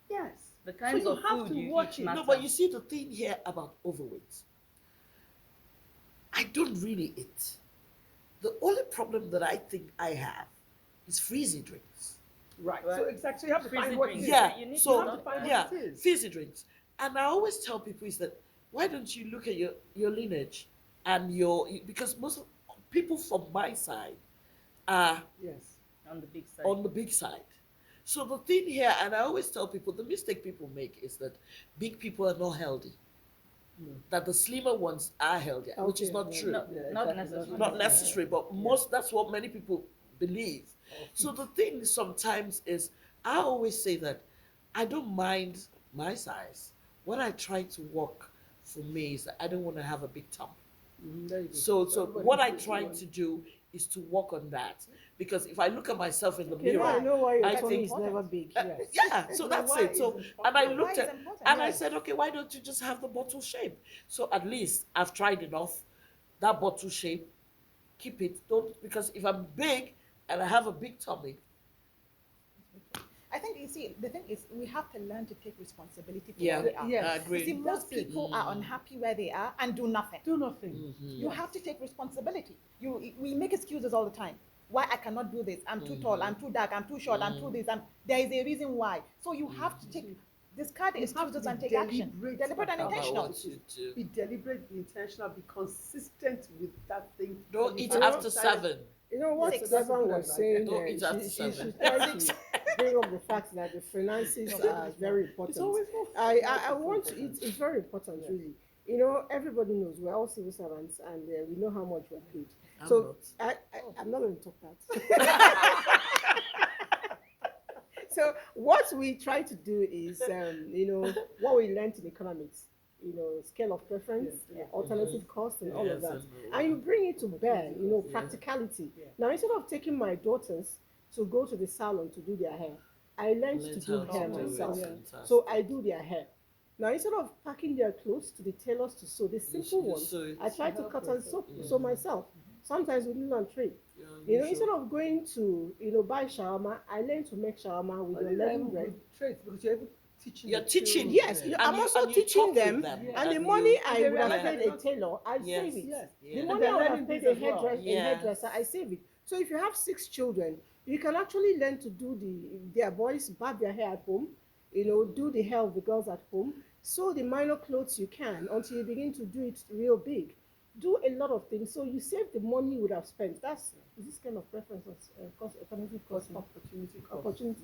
Yes. The kinds so you of have food to you watch eat it. matter. no, but you see the thing here about overweight. I don't really eat. The only problem that I think I have is freezy drinks. Right. Right. So exactly. So you have to Fizzy find what it drinks. is. Yeah. You need to So have to stop find that. yeah, what it is. fizzy drinks. And I always tell people is that why don't you look at your lineage and your because most of, people from my side are Yes. On the big side. on the big side. So the thing here, and I always tell people, the mistake people make is that big people are not healthy. No. That the slimmer ones are healthier, which is Okay. not true. No, Yeah, not exactly. necessarily. Not necessary, but most that's what many people believe. Or So feet. the thing sometimes is I always say that I don't mind my size. What I try to work for me is that I don't want to have a big tummy. There you go. So everybody what I puts try one- to do is to work on that because if I look at myself in the Okay, now I mirror, know why your I tummy think is never big. Yes. yeah, so Your that's why it. So is and I important. looked Why is at important, and I yes. said, okay, why don't you just have the bottle shape? So at least I've tried enough. That bottle shape, keep it. Don't because if I'm big and I have a big tummy, I think you see the thing is we have to learn to take responsibility for yeah, where we are. Yes. I You agree. see, most That's it. people are unhappy where they are and do nothing. Do nothing. You have to take responsibility. We make excuses all the time. Why I cannot do this? I'm too tall. I'm too dark. I'm too short. I'm too this. There is a reason why. So you have to take discard the You have to excuses be and take action. deliberate Deliberate and about intentional. what you do. Be deliberate, be intentional, be consistent with that thing. Don't that you eat have after decided- 7. You know what Six. That's a Devon good was advice. saying? Don't eat after She 7. should try to bring up the fact that the finances are very important. It's always I want to. It's very important, Yes. really. You know, everybody knows we're all civil servants, and we know how much we're paid. I'm So I'm not going to talk that. So what we try to do is, you know, what we learned in economics. You know, scale of preference, Yes. alternative cost, and all of Yes, that. and- And you bring it to bear, you know, Yeah. practicality. Yeah. Now, instead of taking my daughters to go to the salon to do their hair, I learned to do hair myself. So I do their hair. Now, instead of packing their clothes to the tailors to sew, the simple ones, I try to cut and sew myself. Sometimes we do on trade. You know, instead of going to, you know, buy shawarma, I learned to make shawarma with the leaven bread. Traits because you're even teaching. You're the teaching. children. Yes, And I'm you- also and you teaching talk with them, Yeah. and the and money you- I they would have realize paid that a tailor, I Yes. save it. Yes. The Yeah. money I And would they're have paid learning a this as well. hairdresser, I save it. So if you have 6 children, you can actually learn to do their boys barb their hair at home, you know, do the hair of the girls at home, sew the minor clothes you can until you begin to do it real big. Do a lot of things so you save the money you would have spent. That's is this kind of preference of cost alternative cost opportunity,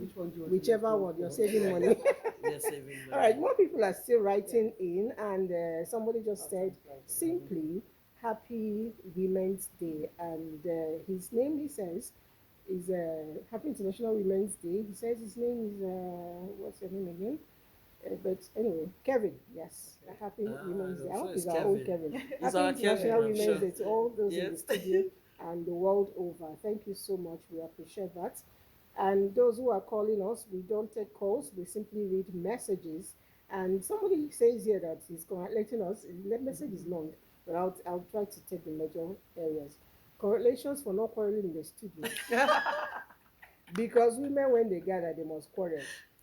Which one do you want? whichever one you're saving money. You're saving money. All right, more people are still writing in, and somebody just said simply Happy Women's Day, and his name he says is Happy International Women's Day. He says his name is what's your name again? But anyway, Kevin, yes, Happy Women's Day. I I'm hope sure he's it's our own Kevin. Kevin. He's Happy our International Kevin, I'm Women's sure. Day to all those in the Yes. studio and the world over. Thank you so much. We appreciate that. And those who are calling us, we don't take calls. We simply read messages. And somebody says here that he's letting us. The message is long, but I'll try to take the major areas. Congratulations for not quarreling in the studio. Because women, when they gather, they must quarrel.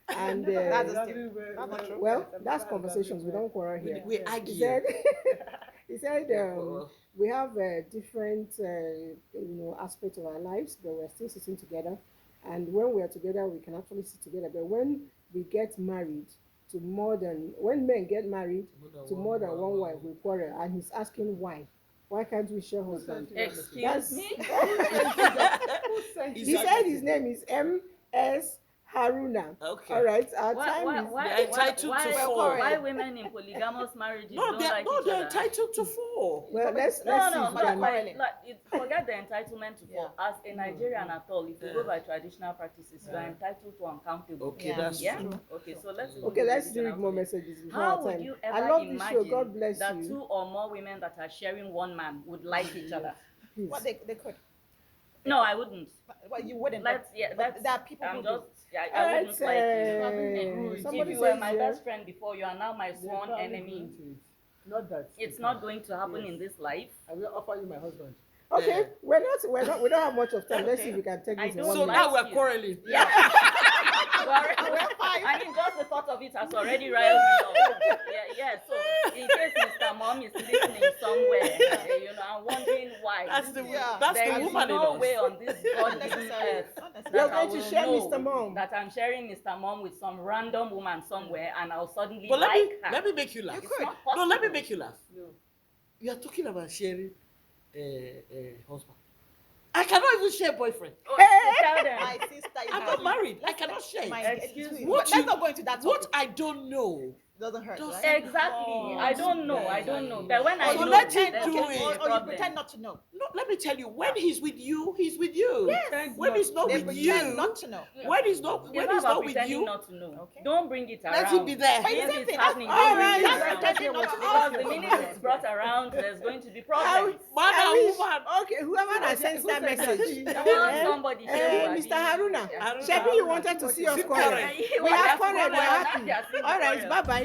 And That's a Exactly step. where, That's not true. well, yes, I'm that's exactly conversations. We where. don't quarrel We, here. we Yeah. He argue. said, he said, Well, we have different, aspects of our lives, but we're still sitting together. And when we're together, we can actually sit together. But when we get married when men get married to more than one wife, we quarrel. And he's asking why? Why can't we share Who husband? sent you that message? Excuse me? Who sent you that? Who sent you He that said his message? name is M.S. Haruna. Okay. All right, our Why, time why, is. why, They're why, entitled to why, four. why women in polygamous marriages No, don't they're like no, each they're other? entitled to four. Well, let's No, see no, if we not can. quarreling. forget the entitlement to for as a Nigerian at all. If you go Yeah. by traditional practices, you are entitled to uncountable. Okay, Yeah. that's Yeah. true. Okay, so let's even Okay, do let's division read out more of it. messages before How our would time. you I ever love the show. God imagine bless that you. 2 or more women that are sharing one man would like each other? Please. What they could. No, I wouldn't. Well, you wouldn't. Let's but that's. there are people I'm who just. do. Yeah, All I right, wouldn't like you. Probably somebody If you were says my here. best friend before, you are now my They're sworn probably enemy. going to it. Not that. It's they not can. going to happen Yes. in this life. I will offer you my husband. Okay, we don't have much of time. Let's see if Okay. we can take I this in don't one So minute. now we're you. quarreling. Yeah. I mean, just the thought of it has already riled me up. Yeah. So, in case Mr. Mom is listening somewhere, I'm wondering why. That's the Yeah. that's There the is woman in no us. way on this God-given Unnecessary. earth Unnecessary. You're that I going to will share know Mr. Mom. that I'm sharing Mr. Mom with some random woman somewhere, and I'll suddenly But like her. let me make you laugh. It's not No, let me possible. make you laugh. No. You are talking about sharing husband. I cannot even share boyfriend. Oh, so tell them. My sister is I'm not married. I cannot share. Excuse me. But let's not go into that What topic. I don't know. Doesn't hurt, Doesn't right? Exactly. I don't know. I don't know. Exactly. But when I So know, let him there's do going to it. be a Or you problem. pretend not to know. No, let me tell you. When he's with you, he's with you. Yes. When he's not They with pretend you, not to know. when he's not It's when not he's about not with pretending you, not to know. Okay. Don't bring it around. let him be there. But it's the If same it's thing. happening, That's don't all bring right. it That's around. pretending not to know. Because the minute it's brought around, there's going to be I problems. Man I and wish- woman. Okay, whoever that sends that message. I want somebody here who Mr. Haruna, Haruna. Shebi, you wanted to see us Keep quarrel. quarrel. We have quarreled, we're Now happy. they are seeing the All right, quarrel. bye bye.